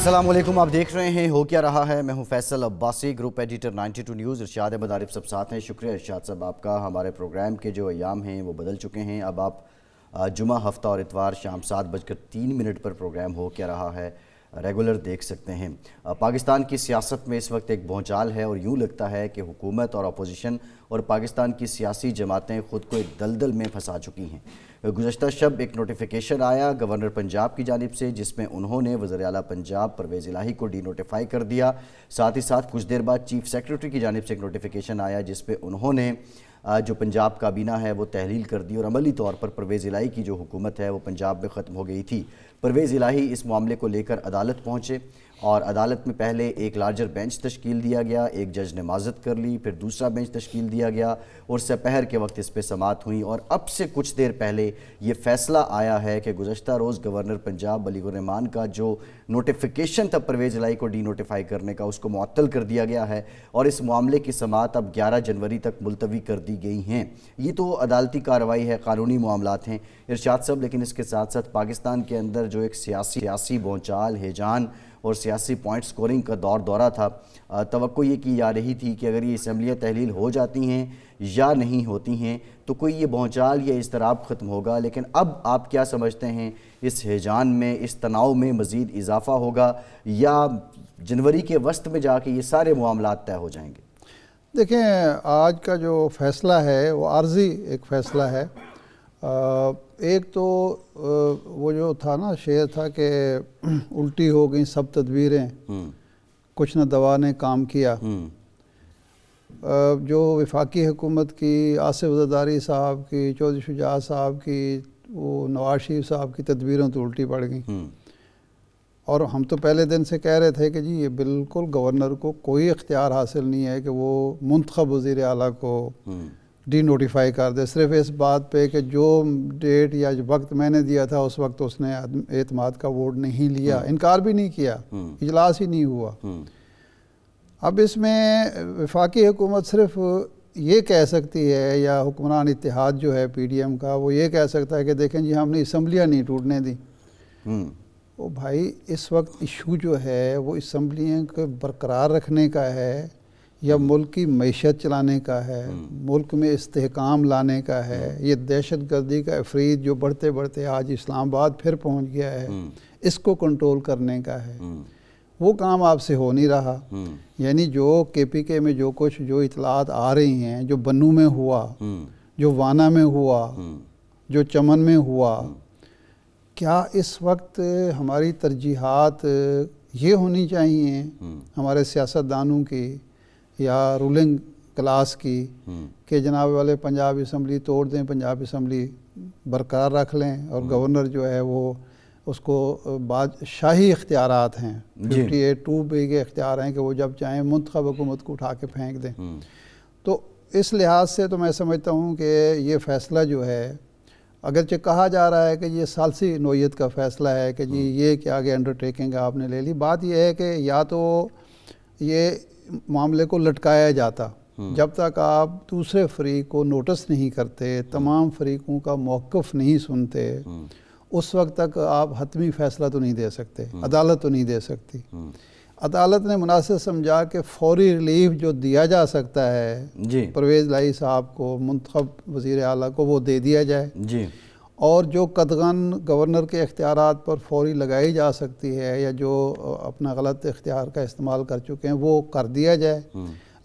السلام علیکم، آپ دیکھ رہے ہیں ہو کیا رہا ہے۔ میں ہوں Faisal Abbasi, group editor 92 news. Irshad Ahmad Arif sahab ساتھ ہیں۔ شکریہ ارشاد صاحب آپ کا۔ ہمارے پروگرام کے جو ایام ہیں وہ بدل چکے ہیں۔ اب آپ جمعہ، ہفتہ اور اتوار شام 7:03 پر پروگرام ہو کیا رہا ہے ریگولر دیکھ سکتے ہیں۔ پاکستان کی سیاست میں اس وقت ایک بھونچال ہے اور یوں لگتا ہے کہ حکومت اور اپوزیشن اور پاکستان کی سیاسی جماعتیں خود کو ایک دلدل میں پھنسا چکی ہیں۔ گزشتہ شب ایک نوٹیفیکیشن آیا گورنر پنجاب کی جانب سے، جس میں انہوں نے وزیر اعلیٰ پنجاب پرویز الہی کو ڈی نوٹیفائی کر دیا۔ ساتھ ہی ساتھ کچھ دیر بعد چیف سیکرٹری کی جانب سے ایک نوٹیفیکیشن آیا جس پہ انہوں نے جو پنجاب کابینہ ہے وہ تحلیل کر دی اور عملی طور پر پرویز الہی کی جو حکومت ہے وہ پنجاب میں ختم ہو گئی تھی۔ پرویز الہی اس معاملے کو لے کر عدالت پہنچے اور عدالت میں پہلے ایک لارجر بینچ تشکیل دیا گیا، ایک جج نے معذرت کر لی، پھر دوسرا بینچ تشکیل دیا گیا اور سپہر کے وقت اس پہ سماعت ہوئی۔ اور اب سے کچھ دیر پہلے یہ فیصلہ آیا ہے کہ گزشتہ روز گورنر پنجاب ولی الرحمان کا جو نوٹیفیکیشن تھا پرویز الہی کو ڈی نوٹیفائی کرنے کا، اس کو معطل کر دیا گیا ہے اور اس معاملے کی سماعت اب 11 جنوری تک ملتوی کر دی گئی ہیں۔ یہ تو عدالتی کارروائی ہے، قانونی معاملات ہیں ارشاد صاحب، لیکن اس کے ساتھ ساتھ پاکستان کے اندر جو ایک سیاسی بھونچال، ہیجان اور سیاسی پوائنٹ سکورنگ کا دورہ تھا، توقع یہ کی جا رہی تھی کہ اگر یہ اسمبلیاں تحلیل ہو جاتی ہیں یا نہیں ہوتی ہیں تو کوئی یہ بھونچال یا اضطراب ختم ہوگا، لیکن اب آپ کیا سمجھتے ہیں اس ہیجان میں، اس تناؤ میں مزید اضافہ ہوگا یا جنوری کے وسط میں جا کے یہ سارے معاملات طے ہو جائیں گے؟ دیکھیں، آج کا جو فیصلہ ہے وہ عارضی ایک فیصلہ ہے۔ ایک تو وہ جو تھا نا، شعر تھا کہ الٹی ہو گئیں سب تدبیریں، کچھ نہ دوا نے کام کیا۔ جو وفاقی حکومت کی، آصف زرداری صاحب کی، چودھری شجاعت صاحب کی، وہ نواز شریف صاحب کی تدبیروں تو الٹی پڑ گئیں۔ اور ہم تو پہلے دن سے کہہ رہے تھے کہ جی یہ بالکل گورنر کو کوئی اختیار حاصل نہیں ہے کہ وہ منتخب وزیر اعلیٰ کو ڈی نوٹیفائی کر دے، صرف اس بات پہ کہ جو ڈیٹ یا وقت میں نے دیا تھا اس وقت اس نے اعتماد کا ووٹ نہیں لیا، انکار بھی نہیں کیا، اجلاس ہی نہیں ہوا۔ اب اس میں وفاقی حکومت صرف یہ کہہ سکتی ہے، یا حکمران اتحاد جو ہے پی ڈی ایم کا، وہ یہ کہہ سکتا ہے کہ دیکھیں جی ہم نے اسمبلیاں نہیں ٹوٹنے دی۔ وہ بھائی اس وقت ایشو جو ہے وہ اسمبلیاں کو برقرار رکھنے کا ہے یا ملک کی معیشت چلانے کا ہے، ملک میں استحکام لانے کا ہے؟ یہ دہشت گردی کا افرید جو بڑھتے بڑھتے آج اسلام آباد پھر پہنچ گیا ہے، اس کو کنٹرول کرنے کا ہے۔ وہ کام آپ سے ہو نہیں رہا۔ یعنی جو کے پی کے میں جو کچھ جو اطلاعات آ رہی ہیں، جو بنو میں ہوا، جو وانا میں ہوا، جو چمن میں ہوا، کیا اس وقت ہماری ترجیحات یہ ہونی چاہیے ہمارے سیاستدانوں کی یا رولنگ کلاس کی کہ جناب والے پنجاب اسمبلی توڑ دیں، پنجاب اسمبلی برقرار رکھ لیں اور گورنر جو ہے وہ اس کو شاہی اختیارات ہیں، 58(2) کے اختیار ہیں کہ وہ جب چاہیں منتخب حکومت کو اٹھا کے پھینک دیں؟ تو اس لحاظ سے تو میں سمجھتا ہوں کہ یہ فیصلہ جو ہے، اگرچہ کہا جا رہا ہے کہ یہ ثالثی نوعیت کا فیصلہ ہے کہ جی یہ کہ آگے انڈرٹیکنگ آپ نے لے لی، بات یہ ہے کہ یا تو یہ معاملے کو لٹکایا جاتا جب تک آپ دوسرے فریق کو نوٹس نہیں کرتے، تمام فریقوں کا موقف نہیں سنتے، اس وقت تک آپ حتمی فیصلہ تو نہیں دے سکتے، عدالت تو نہیں دے سکتی۔ عدالت نے مناسب سمجھا کہ فوری ریلیف جو دیا جا سکتا ہے پرویز الہی صاحب کو، منتخب وزیر اعلیٰ کو، وہ دے دیا جائے، اور جو قدغن گورنر کے اختیارات پر فوری لگائی جا سکتی ہے یا جو اپنا غلط اختیار کا استعمال کر چکے ہیں وہ کر دیا جائے،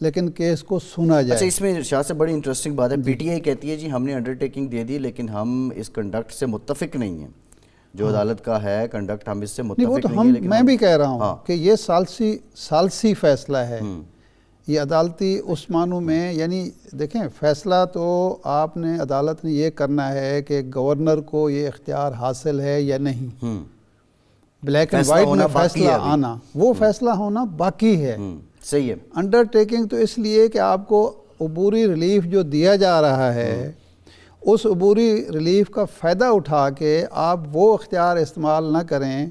لیکن کیس کو سنا جائے۔ اچھا، اس میں شاہ سے بڑی انٹرسٹنگ بات ہے، پی ٹی آئی کہتی ہے جی ہم نے انڈرٹیکنگ دے دی لیکن ہم اس کنڈکٹ سے متفق نہیں ہیں، جو عدالت کا ہے کنڈکٹ ہم اس سے متفق نہیں ہیں، لیکن میں بھی کہہ رہا ہوں کہ یہ ثالثی فیصلہ ہے، یہ عدالتی اس معنوں میں، یعنی دیکھیں فیصلہ تو آپ نے، عدالت نے یہ کرنا ہے کہ گورنر کو یہ اختیار حاصل ہے یا نہیں، بلیک اینڈ وائٹ میں فیصلہ آنا، وہ فیصلہ ہونا باقی ہے۔ صحیح ہے۔ انڈرٹیکنگ تو اس لیے کہ آپ کو عبوری ریلیف جو دیا جا رہا ہے، اس عبوری ریلیف کا فائدہ اٹھا کے آپ وہ اختیار استعمال نہ کریں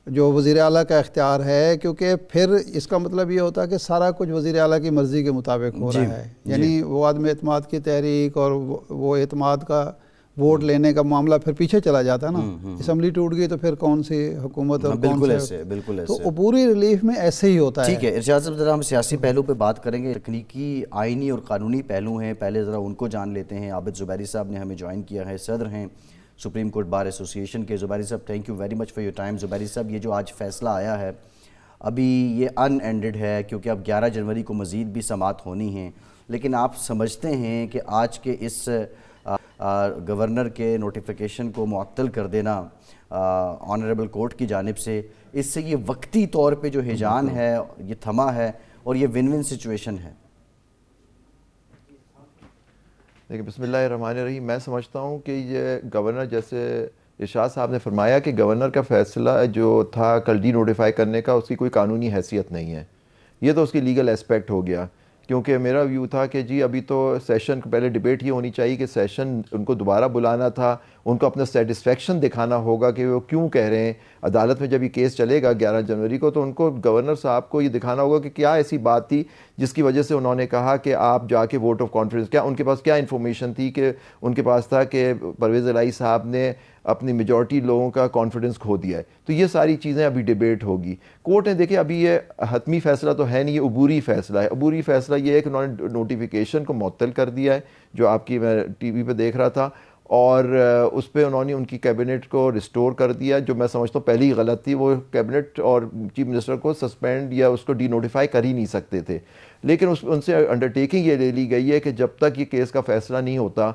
جو وزیر اعلیٰ کا اختیار ہے، کیونکہ پھر اس کا مطلب یہ ہوتا ہے کہ سارا کچھ وزیر اعلیٰ کی مرضی کے مطابق ہو رہا ہے، یعنی وہ عدم اعتماد کی تحریک اور وہ اعتماد کا ووٹ لینے کا معاملہ پھر پیچھے چلا جاتا ہے نا. اسمبلی ٹوٹ گئی تو پھر کون سی حکومت اور بالکل ایسے بالکل ایسے. تو عبوری ریلیف میں ایسے ہی ہوتا ہے. ٹھیک ہے ارشاد صاحب، ذرا ہم سیاسی پہلو پہ بات کریں گے. تکنیکی، آئینی اور قانونی پہلو ہیں، پہلے ذرا ان کو جان لیتے ہیں. عابد زبیری صاحب نے ہمیں جوائن کیا ہے، صدر ہیں سپریم کورٹ بار ایسوسی ایشن کے. زبیری صاحب thank you very much for your time. Zubairi صاحب، یہ جو آج فیصلہ آیا ہے ابھی یہ ان اینڈڈ ہے، کیونکہ اب 11 جنوری کو مزید بھی سماعت ہونی ہیں، لیکن آپ سمجھتے ہیں کہ آج کے اس گورنر کے نوٹیفیکیشن کو معطل کر دینا آنریبل کورٹ کی جانب سے، اس سے یہ وقتی طور پہ جو ہیجان ہے یہ تھما ہے اور یہ ون ون سچویشن ہے؟ دیکھیں، بسم اللہ الرحمن الرحیم. میں سمجھتا ہوں کہ یہ گورنر، جیسے ارشاد صاحب نے فرمایا کہ گورنر کا فیصلہ جو تھا کل ڈی نوٹیفائی کرنے کا، اس کی کوئی قانونی حیثیت نہیں ہے. یہ تو اس کی لیگل اسپیکٹ ہو گیا، کیونکہ میرا ویو تھا کہ جی ابھی تو سیشن کو پہلے ڈیبیٹ یہ ہونی چاہیے کہ سیشن ان کو دوبارہ بلانا تھا، ان کو اپنا سیٹسفیکشن دکھانا ہوگا کہ وہ کیوں کہہ رہے ہیں. عدالت میں جب یہ کیس چلے گا 11 جنوری کو، تو ان کو گورنر صاحب کو یہ دکھانا ہوگا کہ کیا ایسی بات تھی جس کی وجہ سے انہوں نے کہا کہ آپ جا کے ووٹ آف کانفیڈنس، کیا ان کے پاس کیا انفارمیشن تھی کہ ان کے پاس تھا کہ پرویز الہی صاحب نے اپنی میجورٹی لوگوں کا کانفیڈنس کھو دیا ہے. تو یہ ساری چیزیں ابھی ڈیبیٹ ہوگی. کورٹ نے دیکھیں ابھی یہ حتمی فیصلہ تو ہے نہیں، یہ عبوری فیصلہ ہے. عبوری فیصلہ یہ ہے کہ انہوں نے نوٹیفیکیشن کو معطل کر دیا ہے، جو آپ کی میں ٹی وی پہ دیکھ رہا تھا، اور اس پہ انہوں نے ان کی کیبنٹ کو ریسٹور کر دیا، جو میں سمجھتا ہوں پہلی غلط تھی. وہ کیبنٹ اور چیف منسٹر کو سسپینڈ یا اس کو ڈی نوٹیفائی کر ہی نہیں سکتے تھے، لیکن ان سے انڈرٹیکنگ یہ لے لی گئی ہے کہ جب تک یہ کیس کا فیصلہ نہیں ہوتا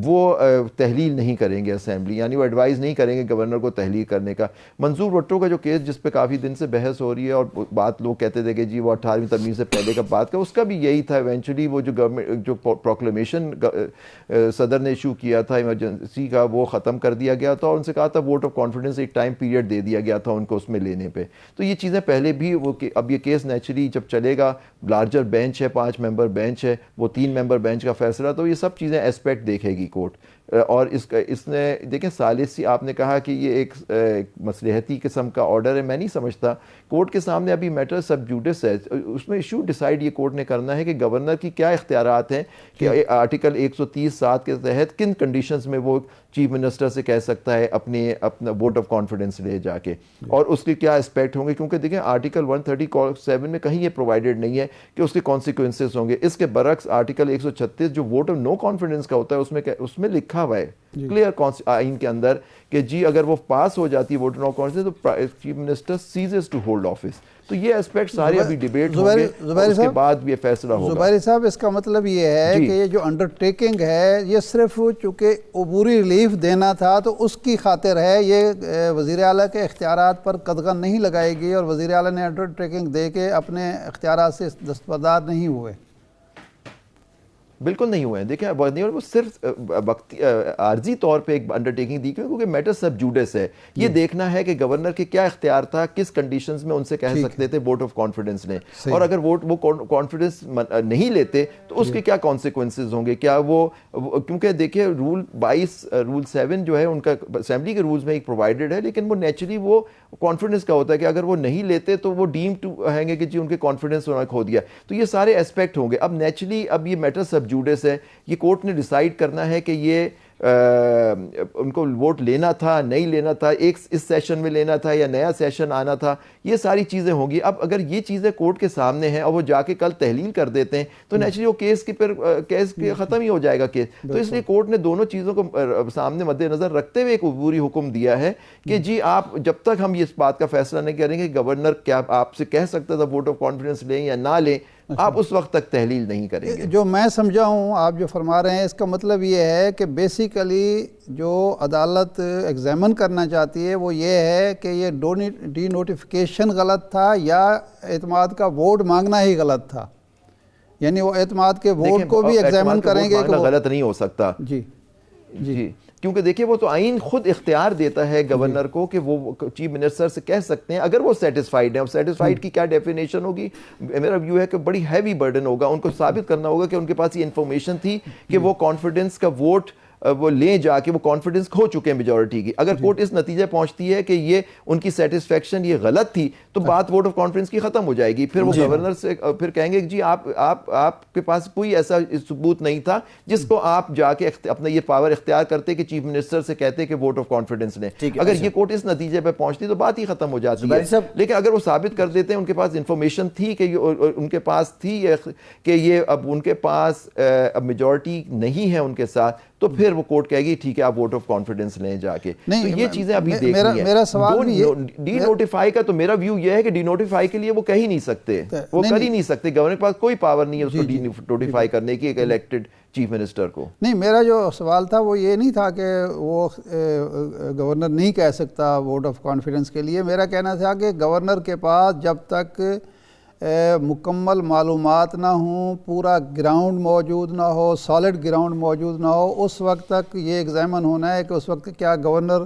وہ تحلیل نہیں کریں گے اسمبلی، یعنی وہ ایڈوائز نہیں کریں گے گورنر کو تحلیل کرنے کا. منظور بھٹو کا جو کیس جس پہ کافی دن سے بحث ہو رہی ہے اور بات لوگ کہتے تھے کہ جی وہ 18ویں ترمیم سے پہلے کا بات کا، اس کا بھی یہی تھا. ایونچولی وہ جو گورنمنٹ جو پروکلیمیشن صدر نے ایشو کیا تھا ایمرجنسی کا، وہ ختم کر دیا گیا تھا، اور ان سے کہا تھا ووٹ آف کانفیڈنس ایک ٹائم پیریڈ دے دیا گیا تھا ان کو اس میں لینے پہ. تو یہ چیزیں پہلے بھی وہ، اب یہ کیس نیچرلی جب چلے گا، لارجر بینچ ہے، 5 ممبر بینچ ہے، وہ 3 ممبر بینچ کا فیصلہ، تو یہ سب چیزیں اسپیکٹ دیکھے گی کورٹ. اور اس نے دیکھیں ثالثی آپ نے کہا کہ یہ ایک مصلحتی قسم کا آرڈر ہے. میں نہیں سمجھتا. کورٹ کے سامنے ابھی میٹر سب جوڈس ہے، اس میں ایشو ڈیسائیڈ یہ کورٹ نے کرنا ہے کہ گورنر کی کیا اختیارات ہیں کہ آرٹیکل 130(7) کے تحت کن کنڈیشنز میں وہ چیف منسٹر سے کہہ سکتا ہے اپنا ووٹ آف کانفیڈنس لے جا کے، اور اس کے کیا اسپیکٹ ہوں گے. کیونکہ دیکھیں آرٹیکل 137 میں کہیں یہ پرووائڈیڈ نہیں ہے کہ اس کے کانسیکوینسز ہوں گے. اس کے برعکس آرٹیکل 136 جو ووٹ آف نو کانفیڈنس کا ہوتا ہے، اس میں لکھا ہوا ہے کلیئر آئین کے اندر کہ جی اگر وہ پاس ہو جاتی ہے ووٹ آف نو کانفیڈنس تو chief minister ceases to hold office. تو یہ اسپیکٹ سارے ابھی ڈیبیٹ ہوں گے، اس کے بعد بھی یہ فیصلہ ہوگا. زبیری صاحب، اس کا مطلب یہ ہے کہ یہ جو انڈرٹیکنگ ہے یہ صرف چونکہ عبوری ریلیف دینا تھا تو اس کی خاطر ہے، یہ وزیر اعلیٰ کے اختیارات پر قدغن نہیں لگائے گی، اور وزیر اعلیٰ نے انڈرٹیکنگ دے کے اپنے اختیارات سے دستبردار نہیں ہوئے. بالکل نہیں ہوئے ہیں. دیکھیں وہ صرف وقتی عارضی طور پہ ایک انڈرٹیکنگ دی، کیونکہ میٹر سب جوڈس ہے. یہ دیکھنا ہے کہ گورنر کے کیا اختیار تھا، کس کنڈیشنز میں ان سے کہہ سکتے تھے ووٹ آف کانفیڈنس لیں، اور اگر وہ کانفیڈنس نہیں لیتے تو اس کے کیا کانسیکوینسز ہوں گے. کیا وہ، کیونکہ دیکھیں رول 22 رول 7 جو ہے ان کا اسمبلی کے رولز میں ایک پرووائڈڈ ہے، لیکن وہ نیچرلی وہ کانفیڈنس کا ہوتا ہے کہ اگر وہ نہیں لیتے تو وہ ڈیم ٹو ہیں گے کہ جی ان کے کانفیڈنس انہوں نے کھو دیا. تو یہ سارے اسپیکٹ ہوں گے. اب نیچرلی اب یہ میٹر سب جوڈس ہے، یہ کورٹ نے ڈیسائیڈ کرنا ہے کہ یہ ان کو ووٹ لینا تھا نہیں لینا تھا، ایک اس سیشن میں لینا تھا یا نیا سیشن آنا تھا. یہ ساری چیزیں ہوں گی. اب اگر یہ چیزیں کورٹ کے سامنے ہیں اور وہ جا کے کل تحلیل کر دیتے ہیں تو نیچرلی وہ کیس ختم ہی ہو جائے گا کیس. تو اس لیے کورٹ نے دونوں چیزوں کو سامنے مد نظر رکھتے ہوئے ایک عبوری حکم دیا ہے کہ جی آپ جب تک ہم اس بات کا فیصلہ نہیں کریں گے گورنر کیا آپ سے کہہ سکتا تھا ووٹ آف کانفیڈنس لیں یا نہ لیں، آپ اس وقت تک تحلیل نہیں کریں گے. جو میں سمجھا ہوں آپ جو فرما رہے ہیں، اس کا مطلب یہ ہے کہ بیسیکلی جو عدالت ایگزامن کرنا چاہتی ہے وہ یہ ہے کہ یہ ڈی نوٹیفیکیشن غلط تھا یا اعتماد کا ووٹ مانگنا ہی غلط تھا. یعنی وہ اعتماد کے ووٹ کو بھی ایگزامن کریں گے کہ غلط نہیں ہو سکتا. جی کیونکہ دیکھیں وہ تو آئین خود اختیار دیتا ہے گورنر کو کہ وہ چیف منسٹر سے کہہ سکتے ہیں اگر وہ سیٹسفائیڈ ہیں. اب سیٹسفائیڈ کی کیا ڈیفینیشن ہوگی؟ میرا ویو ہے کہ بڑی ہیوی برڈن ہوگا. ان کو ثابت کرنا ہوگا کہ ان کے پاس یہ انفارمیشن تھی کہ وہ کانفیڈنس کا ووٹ وہ لیں جا کے وہ کانفیڈنس کھو چکے ہیں میجورٹی کی. اگر کورٹ اس نتیجے پہنچتی ہے کہ یہ ان کی سیٹسفیکشن یہ غلط تھی تو بات ووٹ آف کانفیڈنس کی ختم ہو جائے گی. پھر وہ گورنر سے پھر کہیں گے کہ جی آپ کے پاس کوئی ایسا ثبوت نہیں تھا جس کو آپ جا کے اپنا یہ پاور اختیار کرتے کہ چیف منسٹر سے کہتے کہ ووٹ آف کانفیڈنس لیں. اگر یہ کورٹ اس نتیجے پہ پہنچتی تو بات ہی ختم ہو جاتی ہے. لیکن اگر وہ ثابت کر دیتے ہیں ان کے پاس انفارمیشن تھی کہ ان کے پاس تھی کہ یہ اب ان کے پاس اب میجورٹی نہیں ہے ان کے ساتھ, تو پھر وہ کورٹ کہے گی ٹھیک ہے آپ ووٹ آف کانفیڈنس لیں جا کے. تو یہ چیزیں ابھی دیکھنی ہیں. میرا سوال ڈی نوٹیفائی کا تو میرا ویو یہ ہے کہ ڈی نوٹیفائی کے لیے وہ کہہ ہی نہیں سکتے, وہ کر ہی نہیں سکتے. گورنر کے پاس کوئی پاور نہیں ہے اس کو ڈی نوٹیفائی کرنے کی ایک الیکٹڈ چیف منسٹر کو. نہیں, میرا جو سوال تھا وہ یہ نہیں تھا کہ وہ گورنر نہیں کہہ سکتا ووٹ آف کانفیڈنس کے لیے. میرا کہنا تھا کہ گورنر کے پاس جب تک مکمل معلومات نہ ہوں, پورا گراؤنڈ موجود نہ ہو, سالڈ گراؤنڈ موجود نہ ہو, اس وقت تک یہ ایگزامن ہونا ہے کہ اس وقت کیا گورنر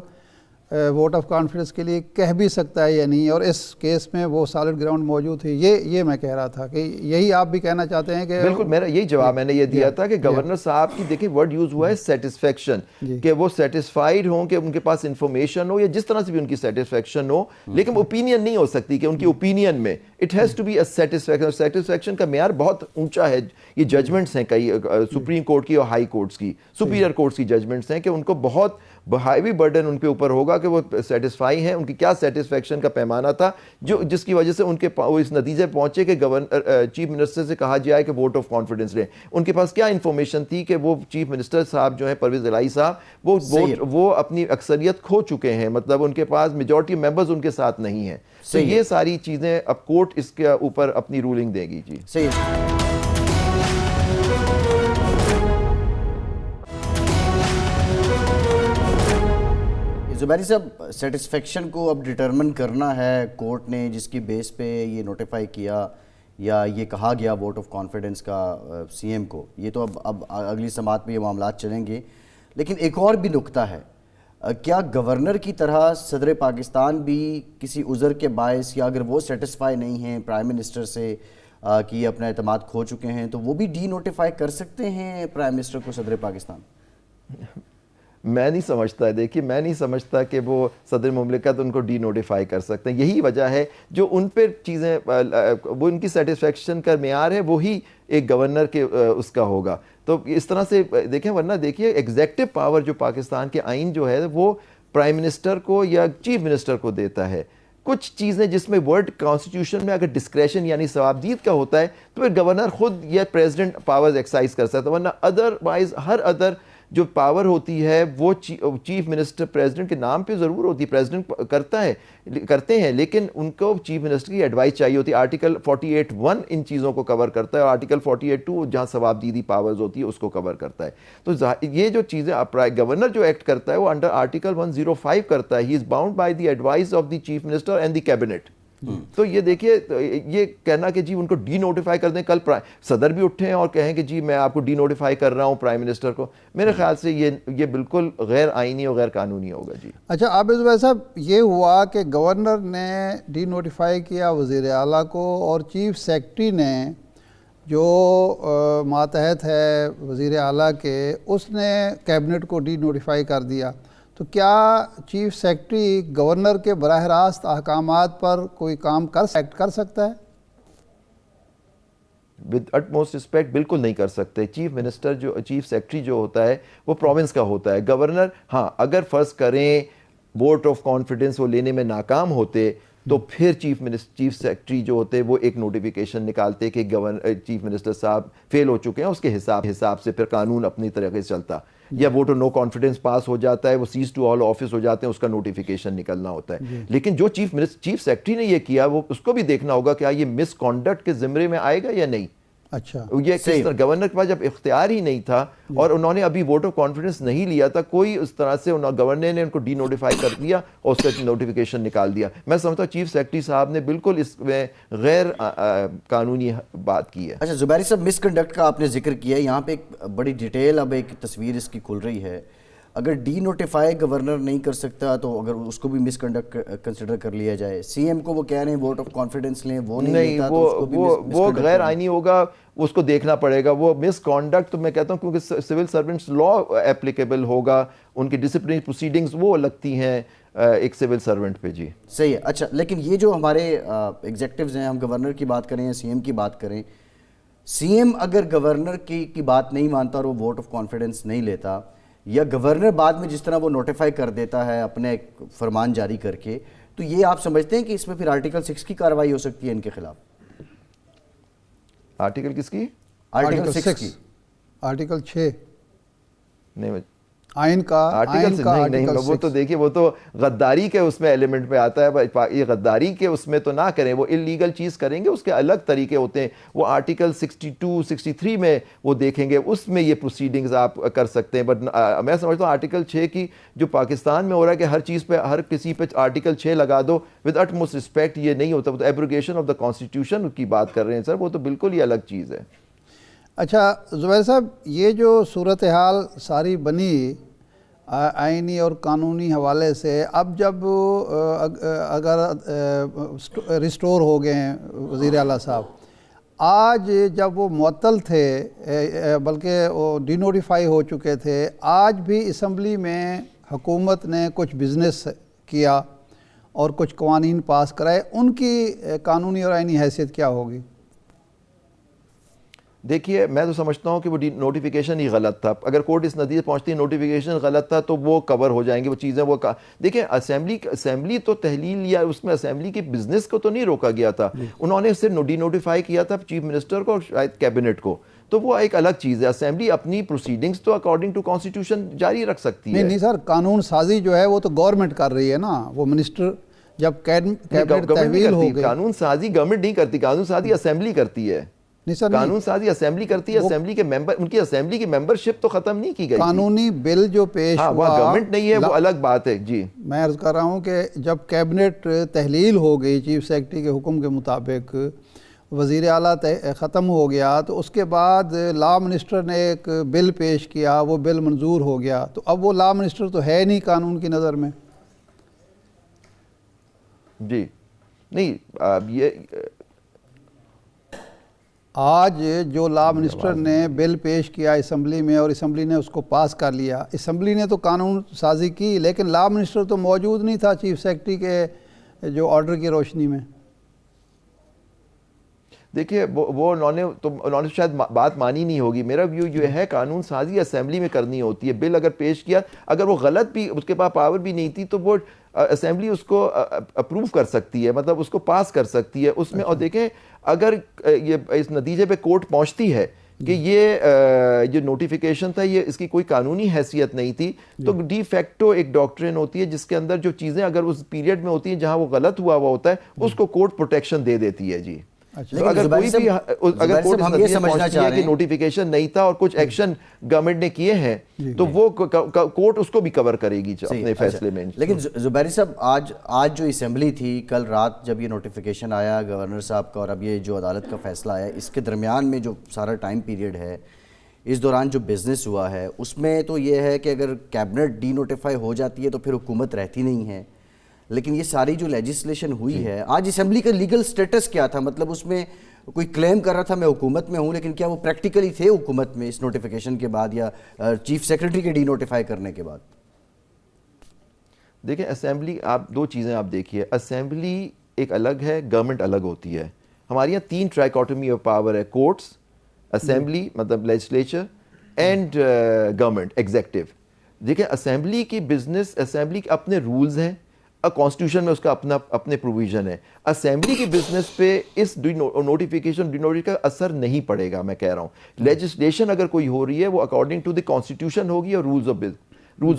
ووٹ آف کانفیڈنس کے لیے کہہ بھی سکتا ہے یا نہیں, اور اس کیس میں وہ سالڈ گراؤنڈ موجود تھی. یہ میں کہہ رہا تھا کہ یہی آپ بھی کہنا چاہتے ہیں کہ بالکل میرا یہی جواب میں نے یہ دیا تھا کہ گورنر صاحب کی دیکھیں ورڈ یوز ہوا ہے سیٹسفیکشن, کہ وہ سیٹسفائیڈ ہوں, کہ ان کے پاس انفارمیشن ہو یا جس طرح سے بھی ان کی سیٹسفیکشن ہو, لیکن اوپینین نہیں ہو سکتی کہ ان کی اوپینین میں it has to be a satisfaction. Satisfaction کا معیار بہت اونچا ہے. یہ ججمنٹس ہیں کئی سپریم کورٹ کی اور ہائی کورٹس کی, سپیریئر کورٹس کی ججمنٹس ہیں کہ ان کو بہت ہائی برڈن ان کے اوپر ہوگا کہ وہ سیٹسفائی ہیں. ان کی کیا سیٹسفیکشن کا پیمانہ تھا جس کی وجہ سے ان کے اس نتیجے پہنچے کہ گورنر چیف منسٹر سے کہا جائے کہ ووٹ آف کانفیڈنس لیں. ان کے پاس کیا انفارمیشن تھی کہ وہ چیف منسٹر صاحب جو ہیں پرویز الہی صاحب وہ اپنی اکثریت کھو چکے ہیں, مطلب ان کے پاس میجورٹی ممبرز ان کے ساتھ نہیں ہیں. تو یہ ساری چیزیں اب کورٹ اس کے اوپر اپنی رولنگ دے گی. جی صحیح. زبیری صاحب, سیٹسفیکشن کو اب ڈٹرمن کرنا ہے کورٹ نے, جس کی بیس پہ یہ نوٹیفائی کیا یا یہ کہا گیا ووٹ آف کانفیڈنس کا سی ایم کو, یہ تو اب اگلی سماعت میں یہ معاملات چلیں گے. لیکن ایک اور بھی نکتہ ہے, کیا گورنر کی طرح صدر پاکستان بھی کسی عذر کے باعث, یا اگر وہ سیٹسفائی نہیں ہیں پرائم منسٹر سے کہ اپنا اعتماد کھو چکے ہیں, تو وہ بھی ڈی نوٹیفائی کر سکتے ہیں پرائم منسٹر کو صدر پاکستان؟ میں نہیں سمجھتا, دیکھیے میں نہیں سمجھتا کہ وہ صدر مملکت ان کو ڈی نوٹیفائی کر سکتے ہیں. یہی وجہ ہے جو ان پہ چیزیں وہ ان کی سیٹسفیکشن کا معیار ہے وہی ایک گورنر کے اس کا ہوگا. تو اس طرح سے دیکھیں, ورنہ دیکھیے ایگزیکٹو پاور جو پاکستان کے آئین جو ہے وہ پرائم منسٹر کو یا چیف منسٹر کو دیتا ہے. کچھ چیزیں جس میں ورڈ کانسٹیٹیوشن میں اگر ڈسکریشن یعنی ثوابدید کا ہوتا ہے تو پھر گورنر خود یا پریزیڈنٹ پاورز ایکسرسائز کر سکتا ہے, ورنہ ادروائز ہر ادر جو پاور ہوتی ہے وہ چیف منسٹر پریزیڈنٹ کے نام پہ ضرور ہوتی ہے, پریزیڈنٹ کرتے ہیں, لیکن ان کو چیف منسٹر کی ایڈوائس چاہیے ہوتی ہے. آرٹیکل 48(1) ان چیزوں کو کور کرتا ہے, اور آرٹیکل 48(2) جہاں ثوابدیدی پاورز ہوتی ہے اس کو کور کرتا ہے. تو یہ جو چیزیں گورنر جو ایکٹ کرتا ہے وہ انڈر آرٹیکل 105 کرتا ہے. He is bound by the advice of the chief minister and the cabinet. تو یہ دیکھیے, یہ کہنا کہ جی ان کو ڈی نوٹیفائی کر دیں, کل صدر بھی اٹھیں اور کہیں کہ جی میں آپ کو ڈی نوٹیفائی کر رہا ہوں پرائم منسٹر کو, میرے خیال سے یہ بالکل غیر آئینی اور غیر قانونی ہوگا. جی اچھا عابد بھائی صاحب, یہ ہوا کہ گورنر نے ڈی نوٹیفائی کیا وزیر اعلیٰ کو, اور چیف سیکرٹری نے جو ماتحت ہے وزیر اعلیٰ کے, اس نے کیبنٹ کو ڈی نوٹیفائی کر دیا. تو کیا چیف سیکرٹری گورنر کے براہ راست احکامات پر کوئی کام کر سکتا ہے؟ ود اٹموسٹ رسپیکٹ بالکل نہیں کر سکتے. چیف منسٹر جو چیف سیکرٹری جو ہوتا ہے وہ پروونس کا ہوتا ہے. گورنر ہاں اگر فرض کریں ووٹ آف کانفیڈنس وہ لینے میں ناکام ہوتے تو پھر چیف سیکرٹری جو ہوتے وہ ایک نوٹیفیکیشن نکالتے کہ چیف منسٹر صاحب فیل ہو چکے ہیں, اس کے حساب سے پھر قانون اپنی طریقے سے چلتا. یا ووٹ نو کانفیڈنس پاس ہو جاتا ہے, وہ سیز ٹو آل آفس ہو جاتے ہیں, اس کا نوٹیفیکیشن نکلنا ہوتا ہے. لیکن جو چیف سیکرٹری نے یہ کیا وہ اس کو بھی دیکھنا ہوگا کہ یہ مس کانڈکٹ کے زمرے میں آئے گا یا نہیں. اچھا, یہ کس طرح گورنر کے پاس جب اختیار ہی نہیں تھا اور انہوں نے ابھی ووٹ آف کانفیڈنس نہیں لیا تھا, کوئی اس طرح سے گورنر نے ان کو ڈی نوٹیفائی کر دیا اور اس کا نوٹیفیکیشن نکال دیا. میں سمجھتا ہوں چیف سیکرٹری صاحب نے بالکل اس میں غیر قانونی بات کی ہے. اچھا زبیری صاحب, مس کنڈکٹ کا آپ نے ذکر کیا ہے, یہاں پہ ایک بڑی ڈیٹیل اب ایک تصویر اس کی کھل رہی ہے. اگر ڈی نوٹیفائی گورنر نہیں کر سکتا تو اگر اس کو بھی مس کنڈکٹ کنسیڈر کر لیا جائے, سی ایم کو وہ کہہ رہے ہیں ووٹ آف کانفیڈنس لیں, وہ نہیں لیتا تو اس کو بھی وہ غیر آئینی ہوگا, اس کو دیکھنا پڑے گا. وہ مس کانڈکٹ تو میں کہتا ہوں کیونکہ سول سرونٹس لا اپلیکیبل ہوگا, ان کی ڈسپلنری پروسیڈنگز وہ لگتی ہیں ایک سول سرونٹ پہ. جی صحیح ہے. اچھا, لیکن یہ جو ہمارے ایگزیکٹوز ہیں, ہم گورنر کی بات کریں یا سی ایم کی بات کریں, سی ایم اگر گورنر کی بات نہیں مانتا اور وہ ووٹ آف کانفیڈنس نہیں لیتا, یا گورنر بعد میں جس طرح وہ نوٹیفائی کر دیتا ہے اپنے فرمان جاری کر کے, تو یہ آپ سمجھتے ہیں کہ اس میں پھر آرٹیکل 6 کی کارروائی ہو سکتی ہے ان کے خلاف؟ آرٹیکل کس کی؟ آرٹیکل 6 کی. آرٹیکل 6 نہیں, آئین کا نہیں, وہ تو دیکھیے وہ تو غداری کے اس میں ایلیمنٹ میں آتا ہے. یہ غداری کے اس میں تو نہ کریں, وہ انلیگل چیز کریں گے, اس کے الگ طریقے ہوتے ہیں. وہ آرٹیکل 62 63 میں وہ دیکھیں گے, اس میں یہ پروسیڈنگز آپ کر سکتے ہیں. بٹ میں سمجھتا ہوں آرٹیکل 6 کی جو پاکستان میں ہو رہا ہے کہ ہر چیز پہ ہر کسی پہ آرٹیکل 6 لگا دو ود اٹ موسٹ رسپیکٹ, یہ نہیں ہوتا. وہ تو ایبروگیشن آف دا کانسٹیٹیوشن کی بات کر رہے ہیں سر, وہ تو بالکل ہی الگ چیز ہے. اچھا زبیر صاحب, یہ جو صورتحال ساری بنی آئینی اور قانونی حوالے سے, اب جب اگر ریسٹور ہو گئے ہیں وزیر اعلیٰ صاحب, آج جب وہ معطل تھے بلکہ وہ ڈی نوٹیفائی ہو چکے تھے, آج بھی اسمبلی میں حکومت نے کچھ بزنس کیا اور کچھ قوانین پاس کرائے, ان کی قانونی اور آئینی حیثیت کیا ہوگی؟ دیکھیے میں تو سمجھتا ہوں کہ وہ نوٹیفیکیشن ہی غلط تھا. اگر کورٹ اس نتیجے پہنچتی ہے نوٹیفیکیشن غلط تھا تو وہ کور ہو جائیں گے وہ چیزیں. وہ دیکھیں اسمبلی تو تحلیل یا اس میں اسمبلی کی بزنس کو تو نہیں روکا گیا تھا, انہوں نے صرف ڈی نوٹیفائی کیا تھا چیف منسٹر کو اور شاید کیبنٹ کو, تو وہ ایک الگ چیز ہے. اسمبلی اپنی پروسیڈنگز تو اکارڈنگ ٹو کانسٹیٹیوشن جاری رکھ سکتی ہے. نہیں سر, قانون سازی جو ہے وہ تو گورنمنٹ کر رہی ہے نا, وہ منسٹر جب کیبنٹ تحویل ہو گئی. قانون سازی گورنمنٹ نہیں کرتی, قانون سازی اسمبلی کرتی ہے. قانون سازی اسمبلی کرتی ہے, اسمبلی کے ممبر, ان کی اسمبلی کی ممبرشپ تو ختم نہیں کی گئی. قانونی بل جو پیش ہوا, وہ گورنمنٹ نہیں ہے, وہ الگ بات ہے. جی میں عرض کر رہا ہوں کہ جب کیبنٹ تحلیل ہو گئی چیف سیکرٹری کے حکم کے مطابق, وزیر اعلیٰ ختم ہو گیا, تو اس کے بعد لا منسٹر نے ایک بل پیش کیا, وہ بل منظور ہو گیا, تو اب وہ لا منسٹر تو ہے نہیں قانون کی نظر میں. جی نہیں, یہ آج جو لا منسٹر نے بل پیش کیا اسمبلی میں اور اسمبلی نے اس کو پاس کر لیا, اسمبلی نے تو قانون سازی کی, لیکن لا منسٹر تو موجود نہیں تھا چیف سیکرٹری کے جو آرڈر کی روشنی میں. دیکھیے وہ انہوں نے شاید بات مانی نہیں ہوگی. میرا ویو یہ ہے قانون سازی اسمبلی میں کرنی ہوتی ہے. بل اگر پیش کیا, اگر وہ غلط بھی, اس کے پاس پاور بھی نہیں تھی, تو وہ اسمبلی اس کو اپروو کر سکتی ہے, مطلب اس کو پاس کر سکتی ہے اس میں. اور دیکھیں اگر یہ اس نتیجے پہ کورٹ پہنچتی ہے کہ یہ جو نوٹیفیکیشن تھا یہ اس کی کوئی قانونی حیثیت نہیں تھی, تو ڈی فیکٹو ایک ڈاکٹرن ہوتی ہے جس کے اندر جو چیزیں اگر اس پیریڈ میں ہوتی ہیں جہاں وہ غلط ہوا ہوتا ہے اس کو کورٹ پروٹیکشن دے دیتی ہے. جی اگر کوئی بھی اگر کورٹ اس نتیجے پہنچتی ہے کہ نوٹیفیکیشن نہیں تھا اور کچھ ایکشن گورنمنٹ نے کیے ہیں, تو وہ کورٹ اس کو بھی کور کرے گی اپنے فیصلے میں. لیکن زبیری صاحب, آج جو اسمبلی تھی, کل رات جب یہ نوٹیفیکیشن آیا گورنر صاحب کا اور اب یہ جو عدالت کا فیصلہ آیا, اس کے درمیان میں جو سارا ٹائم پیریڈ ہے, اس دوران جو بزنس ہوا ہے, اس میں تو یہ ہے کہ اگر کیبنٹ ڈی نوٹیفائی ہو جاتی ہے تو پھر حکومت رہتی نہیں ہے. لیکن یہ ساری جو لیجسلیشن ہوئی ہے, آج اسمبلی کا لیگل سٹیٹس کیا تھا؟ مطلب اس میں کوئی کلیم کر رہا تھا میں حکومت میں ہوں, لیکن کیا وہ پریکٹیکلی تھے حکومت میں اس نوٹیفیکیشن کے بعد یا چیف سیکرٹری کے ڈی نوٹیفائی کرنے کے بعد؟ دیکھیں اسمبلی, آپ دو چیزیں آپ دیکھیے, اسمبلی ایک الگ ہے, گورنمنٹ الگ ہوتی ہے. ہمارے یہاں 3 ٹرائیکوٹمی آف پاور ہے, کورٹس, اسمبلی مطلب لیجسلیچر اینڈ گورنمنٹ ایگزیکٹو. دیکھیں اسمبلی کی بزنس, اسمبلی کے اپنے رولز ہیں, کانسٹیٹیوشن میں اس کا اپنے پروویژن ہے. اسمبلی کی بزنس پہ اس نوٹیفیکیشن کا اثر نہیں پڑے گا. میں کہہ رہا ہوں لیجسلیشن اگر کوئی ہو رہی ہے وہ اکارڈنگ ٹو دی کانسٹیٹیوشن ہوگی اور رولز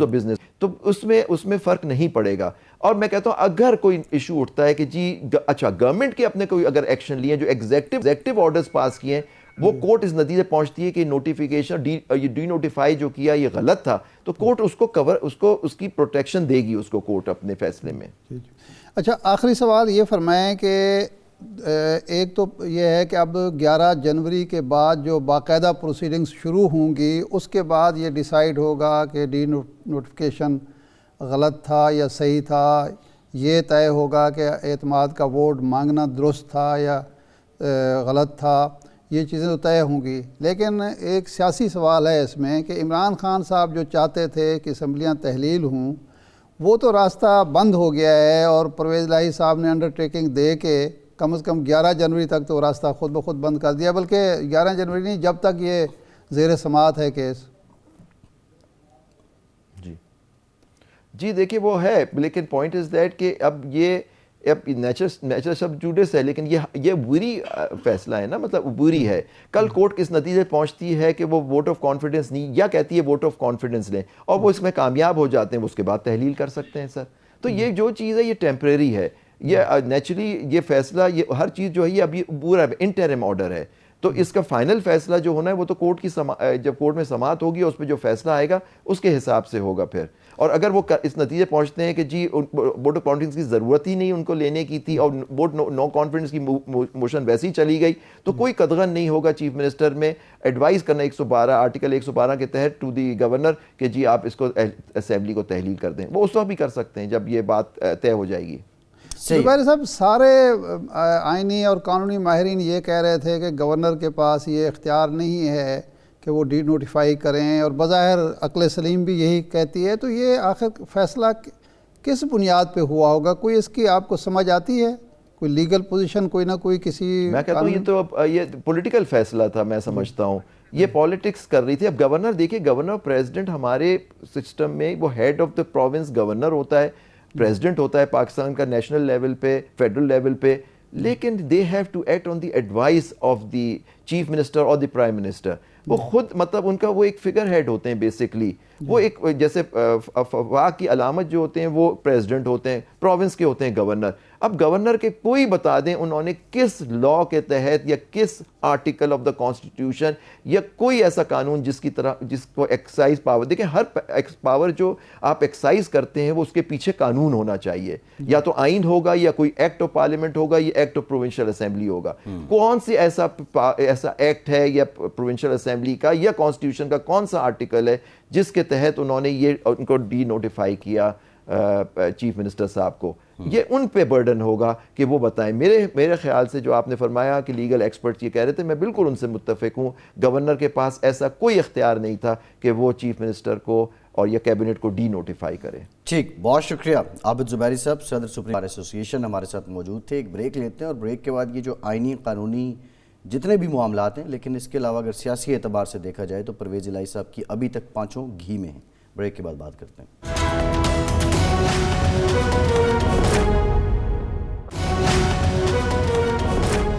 آف بزنس, تو اس میں فرق نہیں پڑے گا. اور میں کہتا ہوں اگر کوئی ایشو اٹھتا ہے کہ جی اچھا گورنمنٹ کے اپنے کوئی اگر ایکشن لیے جو ایگزیکٹو آرڈرز پاس کیے ہیں, وہ کورٹ اس نتیجے پہنچتی ہے کہ نوٹیفیکیشن ڈی نوٹیفائی جو کیا یہ غلط تھا, تو کورٹ اس کی پروٹیکشن دے گی اس کو کورٹ اپنے فیصلے میں. اچھا آخری سوال یہ فرمائیں کہ ایک تو یہ ہے کہ اب 11 جنوری کے بعد جو باقاعدہ پروسیڈنگز شروع ہوں گی اس کے بعد یہ ڈیسائیڈ ہوگا کہ ڈی نوٹیفیکیشن غلط تھا یا صحیح تھا، یہ طے ہوگا کہ اعتماد کا ووٹ مانگنا درست تھا یا غلط تھا، یہ چیزیں تو طے ہوں گی۔ لیکن ایک سیاسی سوال ہے اس میں کہ عمران خان صاحب جو چاہتے تھے کہ اسمبلیاں تحلیل ہوں، وہ تو راستہ بند ہو گیا ہے، اور پرویز الہی صاحب نے انڈرٹیکنگ دے کے کم از کم 11 جنوری تک تو راستہ خود بخود بند کر دیا، بلکہ 11 جنوری نہیں، جب تک یہ زیر سماعت ہے کیس۔ جی دیکھیے وہ ہے، لیکن پوائنٹ از دیٹ کہ اب نیچر سب جوڈس ہے، لیکن یہ بری فیصلہ ہے نا، مطلب بری ہے۔ کل کورٹ کس نتیجے پہنچتی ہے کہ وہ ووٹ آف کانفیڈنس نہیں، یا کہتی ہے ووٹ آف کانفیڈنس لیں، اور وہ اس میں کامیاب ہو جاتے ہیں، اس کے بعد تحلیل کر سکتے ہیں سر۔ تو یہ جو چیز ہے یہ ٹیمپریری ہے، یہ نیچرلی یہ فیصلہ، یہ ہر چیز جو ہے یہ ابھی پورا انٹرم آرڈر ہے، تو اس کا فائنل فیصلہ جو ہونا ہے وہ تو کورٹ کی جب کورٹ میں سماعت ہوگی اس پہ جو فیصلہ آئے گا اس کے حساب سے ہوگا پھر۔ اور اگر وہ اس نتیجے پہنچتے ہیں کہ جی ووٹ آف کانفیڈنس کی ضرورت ہی نہیں ان کو لینے کی تھی، اور ووٹ نو کانفیڈنس کی موشن ویسے ہی چلی گئی، تو کوئی قدغن نہیں ہوگا چیف منسٹر میں ایڈوائز کرنا 112 آرٹیکل 112 کے تحت ٹو دی گورنر کہ جی آپ اس کو اسمبلی کو تحلیل کر دیں۔ وہ اس وقت بھی کر سکتے ہیں جب یہ بات طے ہو جائے گی۔ زبیر صاحب، سارے آئینی اور قانونی ماہرین یہ کہہ رہے تھے کہ گورنر کے پاس یہ اختیار نہیں ہے کہ وہ ڈی نوٹیفائی کریں، اور بظاہر عقل سلیم بھی یہی کہتی ہے، تو یہ آخر فیصلہ کس بنیاد پہ ہوا ہوگا؟ کوئی اس کی آپ کو سمجھ آتی ہے؟ کوئی لیگل پوزیشن کوئی نہ کوئی کسی؟ میں کہتا ہوں یہ تو یہ پولیٹیکل فیصلہ تھا، میں سمجھتا ہوں یہ پالیٹکس کر رہی تھی۔ اب گورنر دیکھیں، گورنر پریزیڈنٹ ہمارے سسٹم میں وہ head of the province governor ہوتا ہے، پریزیڈنٹ ہوتا ہے پاکستان کا نیشنل لیول پہ، فیڈرل لیول پہ، لیکن they have to act on the advice of the chief minister اور دی پرائم منسٹر۔ وہ خود مطلب ان کا وہ ایک فگر ہیڈ ہوتے ہیں بیسکلی، وہ ایک جیسے وفاق کی علامت جو ہوتے ہیں وہ پریزیڈنٹ ہوتے ہیں، پروونس کے ہوتے ہیں گورنر۔ اب گورنر کے کوئی بتا دیں انہوں نے کس لا کے تحت یا کس آرٹیکل آف دا کانسٹیٹیوشن یا کوئی ایسا قانون جس کو ایکسائز پاور، دیکھیں ہر پاور جو آپ ایکسائز کرتے ہیں وہ اس کے پیچھے قانون ہونا چاہیے، یا تو آئین ہوگا یا کوئی ایکٹ آف پارلیمنٹ ہوگا یا ایکٹ آف پروونشل اسمبلی ہوگا۔ کون سی ایسا ایکٹ ہے یا پروونشل اسمبلی کا یا کانسٹیٹیوشن کا کون سا آرٹیکل ہے جس کے تحت انہوں نے یہ ان کو ڈی نوٹیفائی کیا چیف منسٹر صاحب کو؟ یہ ان پہ برڈن ہوگا کہ وہ بتائیں۔ میرے خیال سے جو آپ نے فرمایا کہ لیگل ایکسپرٹ یہ کہہ رہے تھے، میں بالکل ان سے متفق ہوں، گورنر کے پاس ایسا کوئی اختیار نہیں تھا کہ وہ چیف منسٹر کو اور یا کیبنٹ کو ڈی نوٹیفائی کرے۔ ٹھیک، بہت شکریہ عابد زبیری صاحب، صدر سپریم بار ایسوسی ایشن ہمارے ساتھ موجود تھے۔ ایک بریک لیتے ہیں اور بریک کے بعد یہ جو آئینی قانونی جتنے بھی معاملات ہیں، لیکن اس کے علاوہ اگر سیاسی اعتبار سے دیکھا جائے تو پرویز الہی صاحب کی ابھی تک پانچوں گھی میں ہیں۔ بریک کے بعد بات کرتے ہیں۔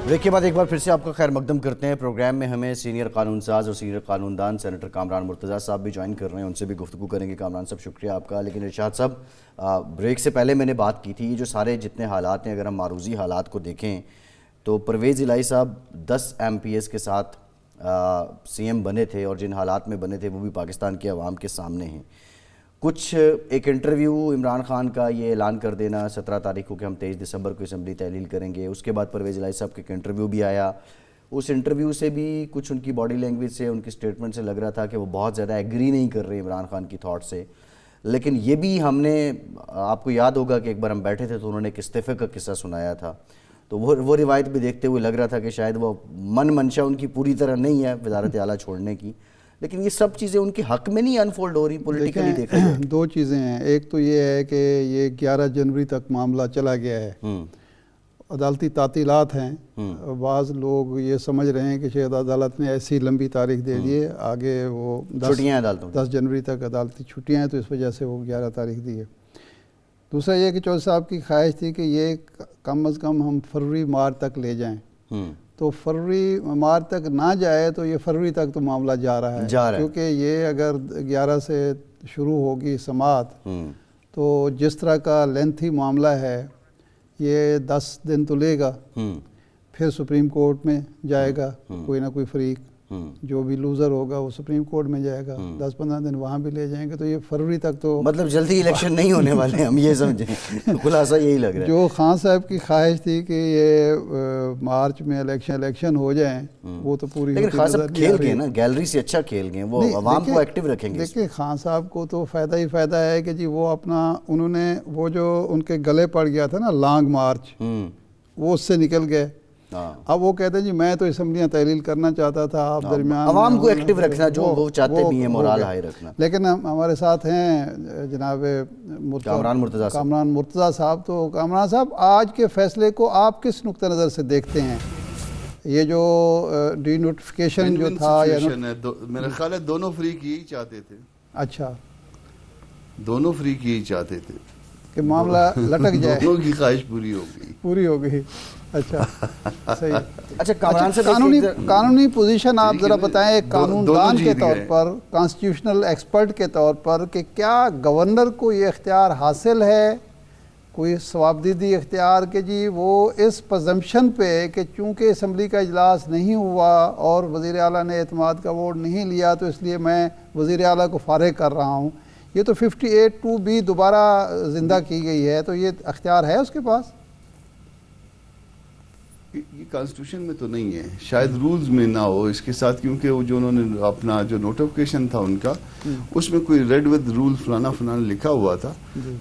بریک کے بعد ایک بار پھر سے آپ کا خیر مقدم کرتے ہیں۔ پروگرام میں ہمیں سینئر قانون ساز اور سینئر قانون دان سینیٹر کامران مرتضیٰ صاحب بھی جوائن کر رہے ہیں، ان سے بھی گفتگو کریں گے۔ کامران صاحب شکریہ آپ کا۔ لیکن ارشاد صاحب، بریک سے پہلے میں نے بات کی تھی، یہ جو سارے جتنے حالات ہیں، اگر ہم معروضی حالات کو دیکھیں تو پرویز الہی صاحب 10 MPs کے ساتھ CM بنے تھے، اور جن حالات میں بنے تھے وہ بھی پاکستان کی عوام کے سامنے ہیں۔ کچھ ایک انٹرویو عمران خان کا یہ اعلان کر دینا 17 تاریخ کو کہ ہم 23 دسمبر کو اسمبلی تحلیل کریں گے، اس کے بعد پرویز الہی صاحب کا ایک انٹرویو بھی آیا، اس انٹرویو سے بھی کچھ ان کی باڈی لینگویج سے، ان کی سٹیٹمنٹ سے لگ رہا تھا کہ وہ بہت زیادہ ایگری نہیں کر رہے عمران خان کی تھاٹ سے۔ لیکن یہ بھی ہم نے، آپ کو یاد ہوگا کہ ایک بار ہم بیٹھے تھے تو انہوں نے ایک استعفے کا قصہ سنایا تھا، تو وہ روایت بھی دیکھتے ہوئے لگ رہا تھا کہ شاید وہ منشا ان کی پوری طرح نہیں ہے وزارت اعلیٰ چھوڑنے کی، لیکن یہ سب چیزیں ان کے حق میں نہیں انفولڈ ہو رہی پولیٹیکلی دیکھا جائے۔ دو چیزیں ہیں، ایک تو یہ ہے کہ یہ 11 جنوری تک معاملہ چلا گیا ہے، عدالتی تعطیلات ہیں، بعض لوگ یہ سمجھ رہے ہیں کہ شاید عدالت نے ایسی لمبی تاریخ دے دی ہے، آگے وہ چھٹیاں عدالتوں 10 جنوری تک عدالتی چھٹیاں ہیں، تو اس وجہ سے وہ 11 تاریخ دی ہے۔ دوسرا یہ کہ چودھری صاحب کی خواہش تھی کہ یہ کم از کم ہم فروری مارچ تک لے جائیں، تو فروری مارچ تک نہ جائے تو یہ فروری تک تو معاملہ جا رہا ہے، کیونکہ یہ اگر 11 سے شروع ہوگی سماعت، تو جس طرح کا لینتھی معاملہ ہے یہ 10 دن تو لے گا، پھر سپریم کورٹ میں جائے گا کوئی نہ کوئی فریق، جو بھی لوزر ہوگا وہ سپریم کورٹ میں جائے گا, 10-15 دن وہاں بھی لے جائیں گے, تو یہ فروری تک تو مطلب جلدی الیکشن نہیں ہونے والے, ہم یہ سمجھیں, خلاصہ یہی لگ رہا ہے. جو خان صاحب کی خواہش تھی کہ یہ مارچ میں الیکشن ہو جائیں, وہ تو پوری, لیکن خان صاحب کھیل گئے نا, گیلری سے اچھا کھیل گئے, وہ عوام کو ایکٹیو رکھیں گے. دیکھیں خان صاحب کو تو فائدہ ہی فائدہ ہے کہ جی وہ اپنا, انہوں نے وہ جو ان کے گلے پڑ گیا تھا نا لانگ مارچ, وہ اس سے نکل گئے. اب وہ کہتے ہیں جی میں تو اسمبلیاں تحلیل کرنا چاہتا تھا, آپ درمیان عوام کو ایکٹیو رکھنا, جو وہ چاہتے بھی ہیں, مورال ہائی رکھنا. لیکن ہمارے ساتھ ہیں جناب کامران مرتضیٰ صاحب. تو کامران صاحب, آج کے فیصلے کو آپ کس نقطہ نظر سے دیکھتے ہیں؟ یہ جو ڈی نوٹیفیکیشن جو تھا, میرا خیال ہے دونوں فریق یہی چاہتے تھے. اچھا, دونوں فریق یہی چاہتے تھے کہ معاملہ لٹک جائے, دونوں کی خواہش پوری ہو گئی. اچھا صحیح. اچھا کامران صاحب, قانونی پوزیشن آپ ذرا بتائیں ایک قانون دان کے طور پر, کانسٹیٹیوشنل ایکسپرٹ کے طور پر, کہ کیا گورنر کو یہ اختیار حاصل ہے, کوئی ثوابدیدی اختیار, کہ جی وہ اس پزمپشن پہ کہ چونکہ اسمبلی کا اجلاس نہیں ہوا اور وزیر اعلیٰ نے اعتماد کا ووٹ نہیں لیا تو اس لیے میں وزیر اعلیٰ کو فارغ کر رہا ہوں, یہ تو 58(2)B دوبارہ زندہ کی گئی ہے, تو یہ اختیار ہے اس کے پاس؟ یہ کانسٹیٹیوشن میں تو نہیں ہے, شاید رولز میں نہ ہو اس کے ساتھ, کیونکہ وہ جو انہوں نے اپنا جو نوٹیفیکیشن تھا ان کا, اس میں کوئی ریڈ ود رول فلانا لکھا ہوا تھا.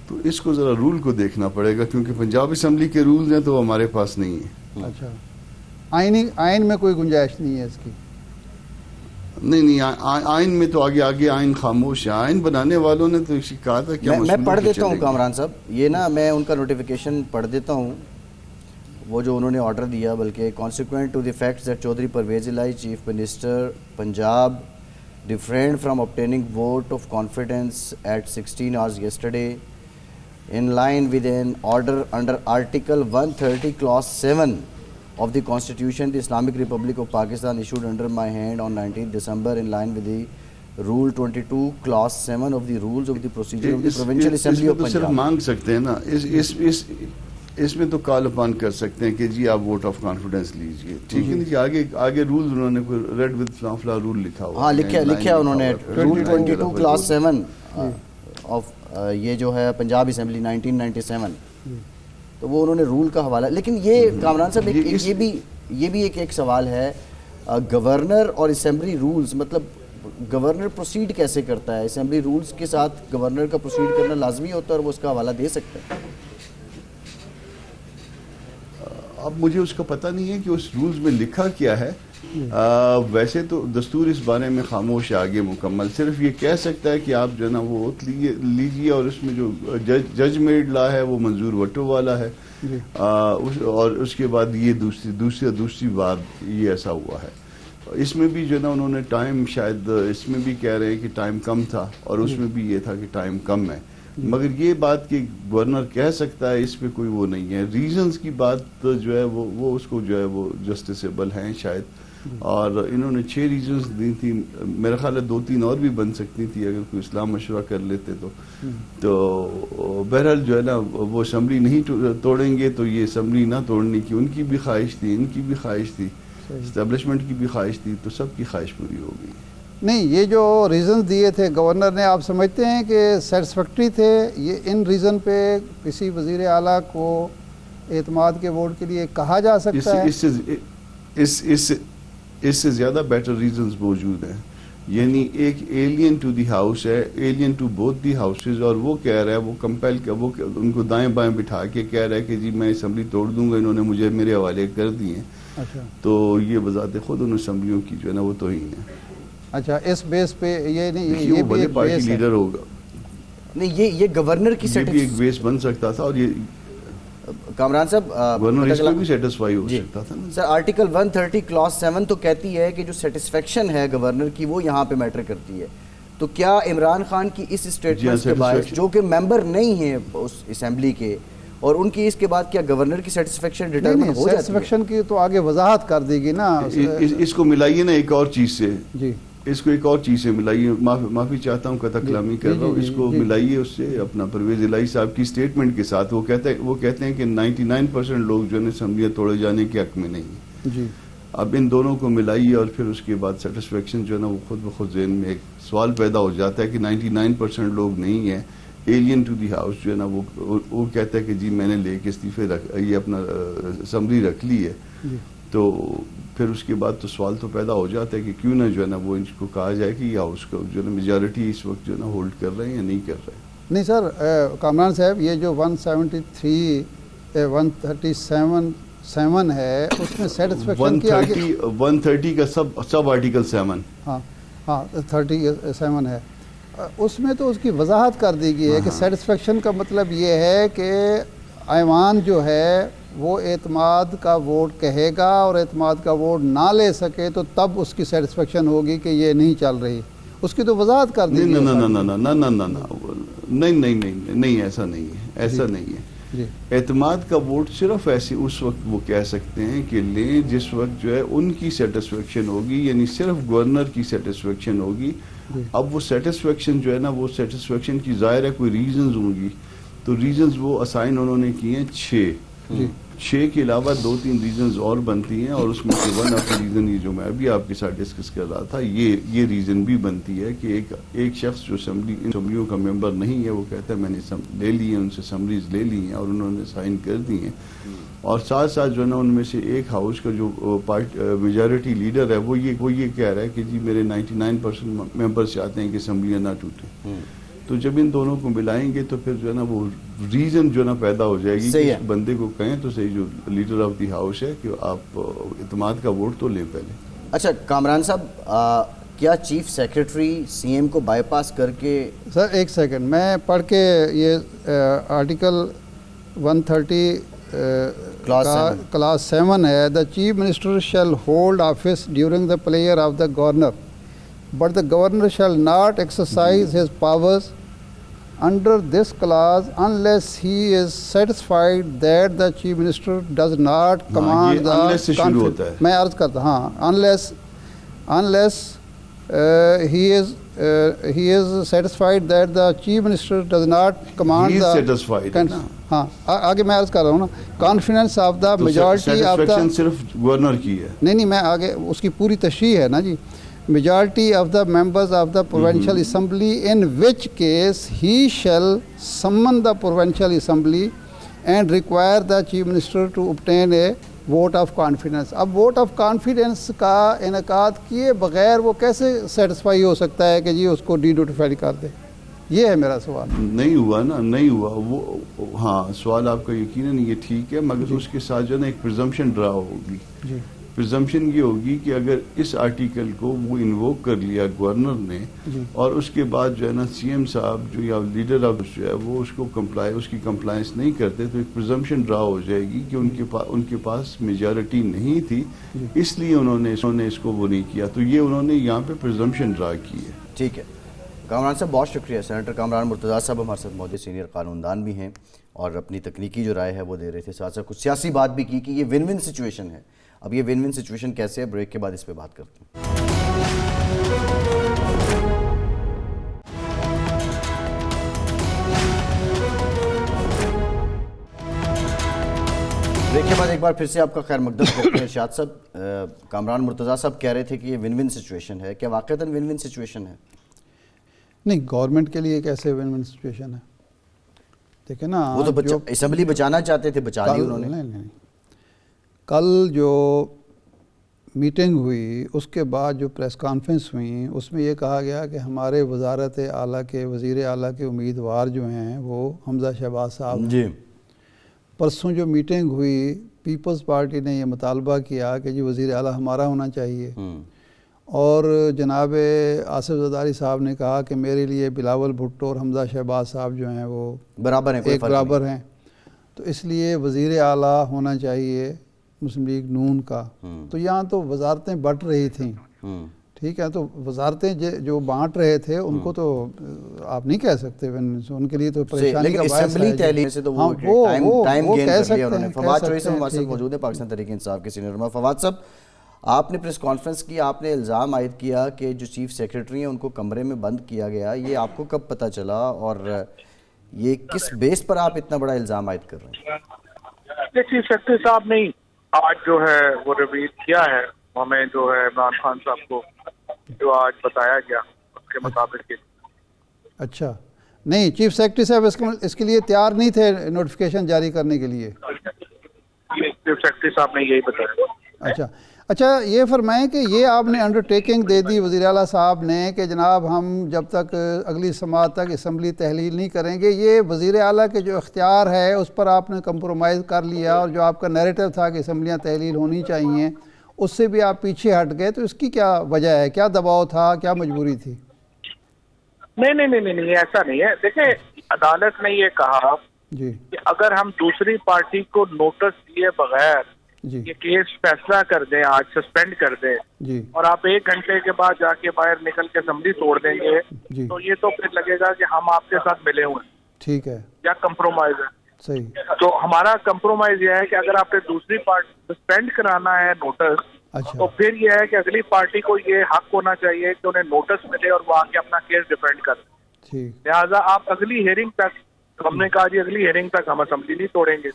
تو اس کو ذرا رول کو دیکھنا پڑے گا, کیونکہ پنجاب اسمبلی کے رولز ہیں تو وہ ہمارے پاس نہیں ہیں. اچھا, آئین میں کوئی گنجائش نہیں ہے اس کی؟ نہیں, آئین میں تو آگے آئین خاموش ہے. آئین بنانے والوں نے تو کہا تھا کہ میں پڑھ دیتا ہوں کامران صاحب, یہ نا میں ان کا نوٹیفیکیشن پڑھ دیتا ہوں, وہ جو انہوں نے آرڈر دیا, بلکہ consequent to the facts that Chaudhry Pervez الہی chief minister Punjab refrained from obtaining vote of confidence at 16 hours yesterday in line with an order under Article 130 Clause 7 of the Constitution the Islamic Republic of Pakistan issued under my hand on 19th December in line with the Rule 22 Clause 7 of the Rules of the Procedure of the Provincial Assembly of Punjab. صرف مانگ سکتے ہیں نا, اس میں تو کال upon کر سکتے ہیں کہ جی آپ ووٹ آف کانفیڈنس لیجئے, ٹھیک ہے جی. آگے رولز انہوں نے کوئی ریڈ ود فلاں رول لکھا ہوا, ہاں لکھا انہوں نے رول 22 کلاس 7 آف یہ جو ہے پنجاب اسمبلی 1997, تو وہ انہوں نے رول کا حوالہ. لیکن یہ کامران صاحب یہ بھی ایک سوال ہے, گورنر اور اسمبلی رولز, مطلب گورنر پروسیڈ کیسے کرتا ہے؟ اسمبلی رولز کے ساتھ گورنر کا پروسیڈ کرنا لازمی ہوتا ہے اور وہ اس کا حوالہ دے سکتا ہے. اب مجھے اس کا پتہ نہیں ہے کہ اس رولز میں لکھا کیا ہے. ویسے تو دستور اس بارے میں خاموش ہے آگے مکمل, صرف یہ کہہ سکتا ہے کہ آپ جو ہے نا وہ لیجیے, اور اس میں جو جج میڈ لا ہے وہ منظور وٹو والا ہے, اور اس کے بعد یہ دوسری بات یہ ایسا ہوا ہے. اس میں بھی جو ہے نا انہوں نے ٹائم, شاید اس میں بھی کہہ رہے ہیں کہ ٹائم کم تھا, اور اس میں بھی یہ تھا کہ ٹائم کم ہے. مگر یہ بات کہ گورنر کہہ سکتا ہے, اس پہ کوئی وہ نہیں ہے. ریزنز کی بات جو ہے وہ اس کو جو ہے وہ جسٹسیبل ہیں شاید, اور انہوں نے 6 ریزنز دی تھی. میرا خیال ہے 2-3 اور بھی بن سکتی تھی اگر کوئی اسلام مشورہ کر لیتے تو بہرحال جو ہے نا وہ اسمبلی نہیں توڑیں گے, تو یہ اسمبلی نہ توڑنے کی ان کی بھی خواہش تھی, ان کی بھی خواہش تھی, اسٹیبلشمنٹ کی بھی خواہش تھی, تو سب کی خواہش پوری ہو گئی. نہیں, یہ جو ریزنز دیے تھے گورنر نے, آپ سمجھتے ہیں کہ سیٹسفیکٹری تھے؟ یہ ان ریزن پہ کسی وزیر اعلیٰ کو اعتماد کے ووٹ کے لیے کہا جا سکتا ہے؟ اس سے زیادہ بیٹر ریزنز موجود ہیں. یعنی ایک ایلین ٹو دی ہاؤس ہے, alien to both the houses, اور وہ کہہ رہا ہے, وہ کمپیل وہ ان کو دائیں بائیں بٹھا کے کہہ رہا ہے کہ جی میں اسمبلی توڑ دوں گا, انہوں نے مجھے میرے حوالے کر دیے ہیں. اچھا, تو یہ بذات خود ان اسمبلیوں کی جو ہے نا وہ توہین ہے. اچھا, اس بیس پہ یہ نہیں, یہ بڑے پارٹی لیڈر ہوگا نہیں, یہ گورنر کی یہ بھی ایک بیس بن سکتا تھا, اور یہ کامران صاحب گورنر اس پہ بھی سیٹسفائی ہو سکتا تھا. سر آرٹیکل 130 کلاس 7 تو کہتی ہے کہ جو سیٹسفیکشن ہے گورنر کی وہ یہاں پہ میٹر کرتی ہے. تو کیا عمران خان کی اس اسٹیٹمنٹ کے باعث, جو کہ ممبر نہیں ہیں اس اسمبلی کے, اور ان کی اس کے بعد کیا گورنر کی سیٹسفیکشن ڈٹرمن ہو جاتی ہے؟ سیٹسفیکشن کی تو آگے وضاحت کر دی گی نا. اس کو ملائیے نا ایک اور چیز سے, جی اس کو ایک اور چیز سے ملائیے. معافی چاہتا ہوں, قطع کلامی کر رہا ہوں. اس کو ملائیے اس سے اپنا پرویز الہی صاحب کی اسٹیٹمنٹ کے ساتھ. وہ کہتے ہیں کہ 99% لوگ جو ہے اسمبلیاں توڑے جانے کے حق میں نہیں ہیں. جی, اب ان دونوں کو ملائیے اور پھر اس کے بعد سیٹسفیکشن جو ہے نا وہ خود بخود ذہن میں ایک سوال پیدا ہو جاتا ہے کہ 99% لوگ نہیں ہیں ایلین ٹو دی ہاؤس جو ہے نا وہ کہتا ہے کہ جی میں نے لے کے استعفے یہ اپنا اسمبلی رکھ لی ہے. تو پھر اس کے بعد تو سوال تو پیدا ہو جاتا ہے کہ کیوں نہ جو ہے نا وہ ان کو کہا جائے کہ یا اس کو جو ہے نا میجارٹی اس وقت جو ہے نا ہولڈ کر رہے ہیں یا نہیں کر رہے ہیں. نہیں سر کامران صاحب یہ جو 137 ہے اس میں سیٹسفیکشن کی 130 کا سب آرٹیکل 7 ہاں 37 ہے اس میں تو اس کی وضاحت کر دی گئی ہے کہ سیٹسفیکشن کا مطلب یہ ہے کہ ایوان جو ہے وہ اعتماد کا ووٹ کہے گا اور اعتماد کا ووٹ نہ لے سکے تو تب اس کی سیٹسفیکشن ہوگی کہ یہ نہیں چل رہی. اس کی تو وضاحت کر دی گئی. نہیں ایسا نہیں ہے ایسا نہیں ہے. اعتماد کا ووٹ صرف ایسے اس وقت وہ کہہ سکتے ہیں کہ لیں جس وقت جو ہے ان کی سیٹسفیکشن ہوگی, یعنی صرف گورنر کی سیٹسفیکشن ہوگی. اب وہ سیٹسفیکشن جو ہے نا وہ سیٹسفیکشن کی ظاہر ہے کوئی ریزنز ہوں گی, تو ریزنز وہ اسائن انہوں نے کیے ہیں 6 کے علاوہ 2-3 ریزنز اور بنتی ہیں, اور اس میں سے ون آف ریزن یہ جو میں ابھی آپ کے ساتھ ڈسکس کر رہا تھا یہ ریزن بھی بنتی ہے کہ ایک شخص جو اسمبلیوں کا ممبر نہیں ہے وہ کہتا ہے میں نے لے لی ہیں, ان سے سمریز لے لی ہیں اور انہوں نے سائن کر دی ہیں, اور ساتھ ساتھ جو ہے نا ان میں سے ایک ہاؤس کا جو میجارٹی لیڈر ہے وہ یہ کہہ رہا ہے کہ جی میرے 99% ممبرس چاہتے ہیں کہ اسمبلیاں نہ ٹوٹیں. تو جب ان دونوں کو ملائیں گے تو پھر جو ہے نا وہ ریزن جو ہے نا پیدا ہو جائے گی کہ اس بندے کو کہیں تو صحیح جو لیڈر آف دی ہاؤس ہے کہ آپ اعتماد کا ووٹ تو لیں پہلے. اچھا کامران صاحب کیا چیف سیکرٹری سی ایم کو بائی پاس کر کے سر ایک سیکنڈ میں پڑھ کے یہ آرٹیکل 130 کلاس 7 ہے the chief minister shall hold office during the pleasure of the governor but the governor shall not exercise his powers under this clause unless he is satisfied that the chief minister does not command the conflict. میں عرض کرتا ہاں unless he is satisfied that the chief minister does not command the satisfied ہاں آگے میں عرض کر رہا ہوں نا confidence of the majority of the صرف گورنر کی ہے نہیں میں آگے اس کی پوری تشریح ہے نا جی. Majority of the members of the provincial assembly in which case he shall summon the provincial assembly and require the chief minister to obtain a vote of confidence. اب vote of confidence کا انعقاد کیے بغیر وہ کیسے satisfy ہو سکتا ہے کہ جی اس کو ڈی نوٹیفائی کر دے؟ یہ ہے میرا سوال. نہیں ہوا نا, نہیں ہوا وہ ہاں سوال آپ کا یقیناً یہ ٹھیک ہے, مگر اس کے ساتھ جو ہے نا ایک پرزمپشن ڈرا ہوگی. پرزمپشن یہ ہوگی کہ اگر اس آرٹیکل کو وہ انووک کر لیا گورنر نے اور اس کے بعد جو ہے نا سی ایم صاحب جو یا لیڈر آف جو ہے وہ اس کی کمپلائنس نہیں کرتے تو ایک پرزمپشن ڈرا ہو جائے گی کہ ان کے پاس میجارٹی نہیں تھی, اس لیے انہوں نے اس کو وہ نہیں کیا. تو یہ انہوں نے یہاں پہ پرزمپشن ڈرا کی ہے. ٹھیک ہے کامران صاحب, بہت شکریہ. سینیٹر کامران مرتضیٰ صاحب ہمارے ساتھ موجود سینئر قانون دان بھی ہیں اور اپنی تکنیکی جو رائے ہے وہ دے رہے تھے, ساتھ ساتھ کچھ سیاسی بات بھی کی کہ یہ ون ون سچویشن ہے. اب یہ ون ون سچویشن کیسے ہے, بریک کے بعد اس پہ بات کرتے ہیں. بریک کے بعد ایک بار پھر سے آپ کا خیر مقدم کرتے ہیں. ارشاد صاحب, کامران مرتضیٰ صاحب کہہ رہے تھے کہ یہ ون ون سچویشن ہے, کیا واقعتاً ون ون سچویشن ہے؟ نہیں, گورنمنٹ کے لیے کیسے ون ون سچویشن ہے؟ دیکھیں نا وہ تو اسمبلی بچانا چاہتے تھے, بچا لی انہوں نے. نہیں, کل جو میٹنگ ہوئی اس کے بعد جو پریس کانفرنس ہوئی اس میں یہ کہا گیا کہ ہمارے وزارت اعلیٰ کے وزیر اعلیٰ کے امیدوار جو ہیں وہ حمزہ شہباز صاحب. جی پرسوں جو میٹنگ ہوئی پیپلز پارٹی نے یہ مطالبہ کیا کہ جی وزیر اعلیٰ ہمارا ہونا چاہیے, اور جناب آصف زرداری صاحب نے کہا کہ میرے لیے بلاول بھٹو اور حمزہ شہباز صاحب جو ہیں وہ برابر ہیں, تو اس لیے وزیر اعلیٰ ہونا چاہیے مسلم لیگ نون کا. تو یہاں تو وزارتیں بٹ رہی تھیں, ٹھیک ہے, تو وزارتیں جو بانٹ رہے تھے ان کو تو آپ نہیں کہہ سکتے, ان کے لیے تو پریشانی کا باعث ہے. وہ کہہ سکتے ہیں. فواد چوہدری صاحب ہمارے ساتھ موجود ہیں, پاکستان تحریک انصاف کے سینئر رہنما. فواد صاحب, آپ نے پریس کانفرنس کی, آپ نے الزام عائد کیا کہ جو چیف سیکرٹری ہیں ان کو کمرے میں بند کیا گیا. یہ آپ کو کب پتہ چلا اور یہ کس بیس پر آپ اتنا بڑا الزام عائد کر رہے ہیں؟ چیف سیکرٹری صاحب نے آج جو ہے وہ ریویل کیا ہے ہمیں جو ہے عمران خان صاحب کو جو آج بتایا گیا اس کے مطابق. اچھا نہیں، چیف سیکرٹری صاحب اس کے لیے تیار نہیں تھے نوٹیفیکیشن جاری کرنے کے لیے؟ چیف سیکرٹری صاحب نے یہی بتایا. اچھا یہ فرمائیں کہ یہ آپ نے انڈرٹیکنگ دے دی وزیر اعلیٰ صاحب نے کہ جناب ہم جب تک اگلی سماعت تک اسمبلی تحلیل نہیں کریں گے، یہ وزیر اعلیٰ کے جو اختیار ہے اس پر آپ نے کمپرومائز کر لیا، اور جو آپ کا نیریٹو تھا کہ اسمبلیاں تحلیل ہونی چاہیے اس سے بھی آپ پیچھے ہٹ گئے، تو اس کی کیا وجہ ہے؟ کیا دباؤ تھا؟ کیا مجبوری تھی؟ نہیں ایسا نہیں ہے. دیکھیں عدالت نے یہ کہا جی کہ اگر ہم دوسری پارٹی کو نوٹس دیے بغیر جی یہ کیس فیصلہ کر دیں، آج سسپینڈ کر دیں، جی اور آپ 1 گھنٹے کے بعد جا کے باہر نکل کے اسمبلی توڑ دیں گے، جی تو یہ تو پھر لگے گا کہ ہم آپ کے ساتھ ملے ہوئے ہیں ٹھیک ہے، یا کمپرومائز ہے. صحیح. تو ہمارا کمپرومائز یہ ہے کہ اگر آپ نے دوسری پارٹی سسپینڈ کرانا ہے نوٹس، اچھا تو پھر یہ ہے کہ اگلی پارٹی کو یہ حق ہونا چاہیے کہ انہیں نوٹس ملے اور وہ آ کے اپنا کیس ڈیفینڈ کریں. ٹھیک. لہٰذا آپ اگلی ہیئرنگ تک، ہم نے کہا جی اگلی ہیئرنگ تک ہم اسمبلی نہیں توڑیں گے،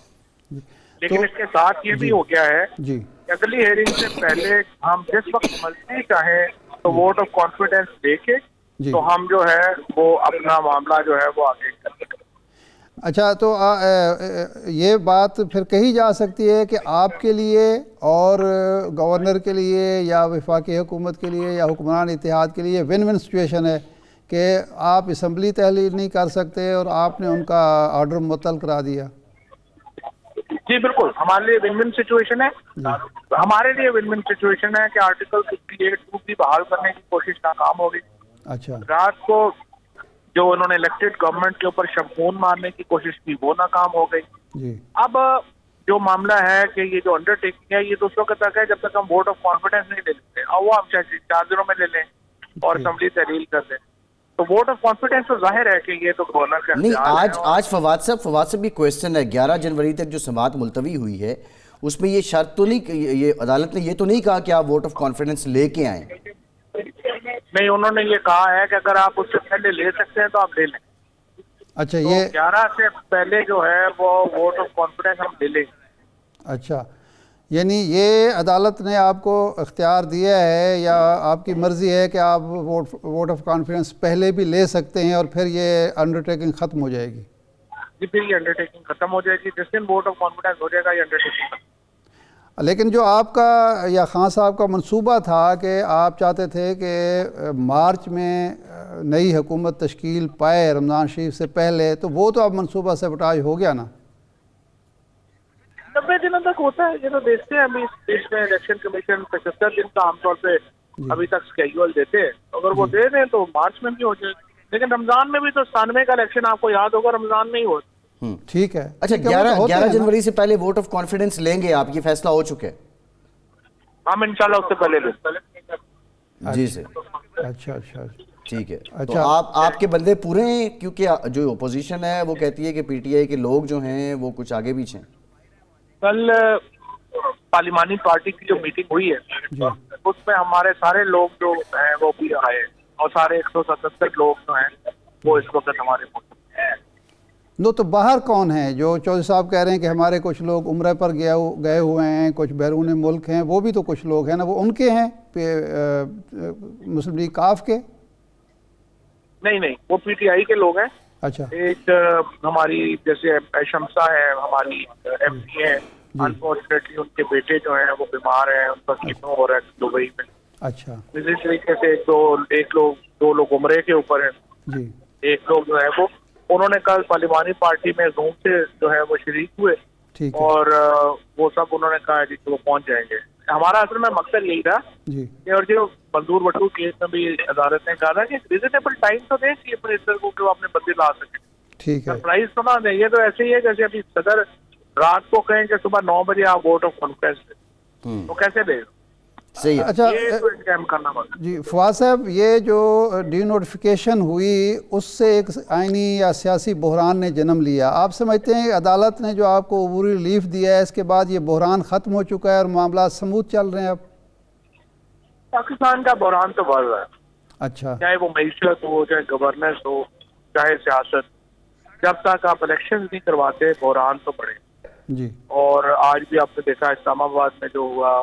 لیکن اس کے ساتھ یہ بھی ہو گیا ہے جی کہ اگلی ہیئرنگ سے پہلے ہم جس وقت مرضی چاہیں تو ووٹ آف کانفیڈنس دے کے جی. تو ہم جو ہے وہ اپنا معاملہ جو ہے وہ آگے کر سکتے. اچھا تو یہ بات پھر کہی جا سکتی ہے کہ آپ کے لیے اور گورنر کے لیے یا وفاقی حکومت کے لیے یا حکمران اتحاد کے لیے ون ون سچویشن ہے کہ آپ اسمبلی تحلیل نہیں کر سکتے اور آپ نے ان کا آرڈر معطل کرا دیا. جی بالکل ہمارے لیے ون ون سچویشن ہے. ہمارے لیے ون ون سچویشن ہے کہ آرٹیکل 58(2) بھی بحال کرنے کی کوشش ناکام ہو گئی. اچھا رات کو جو انہوں نے الیکٹڈ گورنمنٹ کے اوپر شمخون مارنے کی کوشش کی وہ ناکام ہو گئی. جی اب جو معاملہ ہے کہ یہ جو انڈر ٹیکنگ ہے یہ تو اس وقت تک ہے جب تک ہم ووٹ آف کانفیڈنس نہیں لے لیتے، اور وہ ہم چاہے 4 دنوں میں لے لیں اور اسمبلی تحلیل کر دیں. تو ووٹ آف کانفیڈنس تو ظاہر ہے کہ یہ تو گورنر کا نہیں. اختیار ہے. آج فواد صاحب بھی کویسچن ہے، 11 جنوری تک جو سماعت ملتوی ہوئی ہے اس میں یہ شرط تو نہیں، یہ عدالت نے یہ تو نہیں کہا کہ آپ ووٹ آف کانفیڈنس لے کے آئیں؟ نہیں، انہوں نے یہ کہا ہے کہ اگر آپ اس سے پہلے لے سکتے ہیں تو آپ لے لیں. اچھا تو یہ 11 سے پہلے جو ہے وہ ووٹ آف کانفیڈنس ہم لے لیں. اچھا یعنی یہ عدالت نے آپ کو اختیار دیا ہے یا آپ کی مرضی ہے کہ آپ ووٹ آف کانفیڈنس پہلے بھی لے سکتے ہیں اور پھر یہ انڈرٹیکنگ ختم ہو جائے گی؟ جی پھر یہ انڈرٹیکنگ ختم ہو جائے گی جس دن ووٹ آف کانفیڈنس ہو جائے گا یہ انڈرٹیکنگ ختم. لیکن جو آپ کا یا خان صاحب کا منصوبہ تھا کہ آپ چاہتے تھے کہ مارچ میں نئی حکومت تشکیل پائے رمضان شریف سے پہلے، تو وہ تو اب منصوبہ سبٹاج ہو گیا نا؟ 90 دنوں تک ہوتا ہے. یہ تو دیکھتے ہیں ابھی اس میں الیکشن کمیشن 75 دن کا عام طور پہ ابھی تک اسکیجول دیتے ہیں. اگر وہ دے دیں تو مارچ میں بھی ہو جائے. لیکن رمضان میں بھی تو 97 کا الیکشن آپ کو یاد ہوگا رمضان میں ہی ہو. ٹھیک ہے. اچھا 11 جنوری سے پہلے ووٹ آف کانفیڈنس لیں گے آپ؟ یہ فیصلہ ہو چکے؟ ہم انشاءاللہ اس سے پہلے لیں. جی سر. اچھا ٹھیک ہے. تو آپ کے بندے پورے ہیں؟ کیونکہ جو اپوزیشن ہے وہ کہتی ہے کہ پی ٹی آئی کے لوگ جو ہیں وہ کچھ آگے پیچھے ہیں. کل پارلیمانی پارٹی کی جو میٹنگ ہوئی ہے اس میں ہمارے سارے لوگ جو ہیں وہ بھی آئے اور سارے 177 لوگ جو ہیں وہ اس وقت ہمارے موجود ہیں. نو تو باہر کون ہیں؟ جو چودھری صاحب کہہ رہے ہیں کہ ہمارے کچھ لوگ عمرہ پر گئے ہوئے ہیں، کچھ بیرون ملک ہیں، وہ بھی تو کچھ لوگ ہیں نا، وہ ان کے ہیں مسلم لیگ کاف کے؟ نہیں وہ پی ٹی آئی کے لوگ ہیں. اچھا ایک ہماری جیسے شمسا ہے ہماری ایم پی ہے، انفارچونیٹلی ان کے بیٹے جو ہیں وہ بیمار ہیں، ان کا کیمو ہو رہا ہے دبئی میں. اچھا اسی طریقے سے دو لوگ عمرے کے اوپر ہیں. جی ایک لوگ جو ہے وہ انہوں نے کل پارلیمانی پارٹی میں زوم سے جو ہے وہ شریک ہوئے ٹھیک ہے اور وہ سب انہوں نے کہا کہ وہ پہنچ جائیں گے. ہمارا اصل میں مقصد یہی تھا جی کہ اور جو منظور وٹو کیس میں بھی عدالت نے کہا تھا کہ ریزنیبل ٹائم تو دیں چیف منسٹر کو کہ وہ اپنے بدلے لا سکے. ٹھیک ہے. سرپرائز تو نہ دیں. یہ تو ایسے ہی ہے جیسے ابھی صدر رات کو کہیں کہ صبح 9 بجے آپ ووٹ آف کانفیڈنس دیں تو کیسے دیں؟ صحیح ہے. اچھا یہ تو انتظام کرنا پڑتا. جی فواد صاحب، یہ جو ڈی نوٹیفیکیشن ہوئی اس سے ایک آئینی یا سیاسی بحران نے جنم لیا. آپ سمجھتے ہیں کہ عدالت نے جو آپ کو عبوری ریلیف دیا ہے اس کے بعد یہ بحران ختم ہو چکا ہے اور معاملات سموتھ چل رہے ہیں اب؟ پاکستان کا بحران تو بڑھ رہا ہے. اچھا چاہے وہ معیشت ہو، چاہے گورننس ہو، چاہے سیاست. جب تک آپ الیکشن نہیں کرواتے بحران تو بڑھے. جی اور آج بھی آپ نے دیکھا اسلام آباد میں جو ہوا،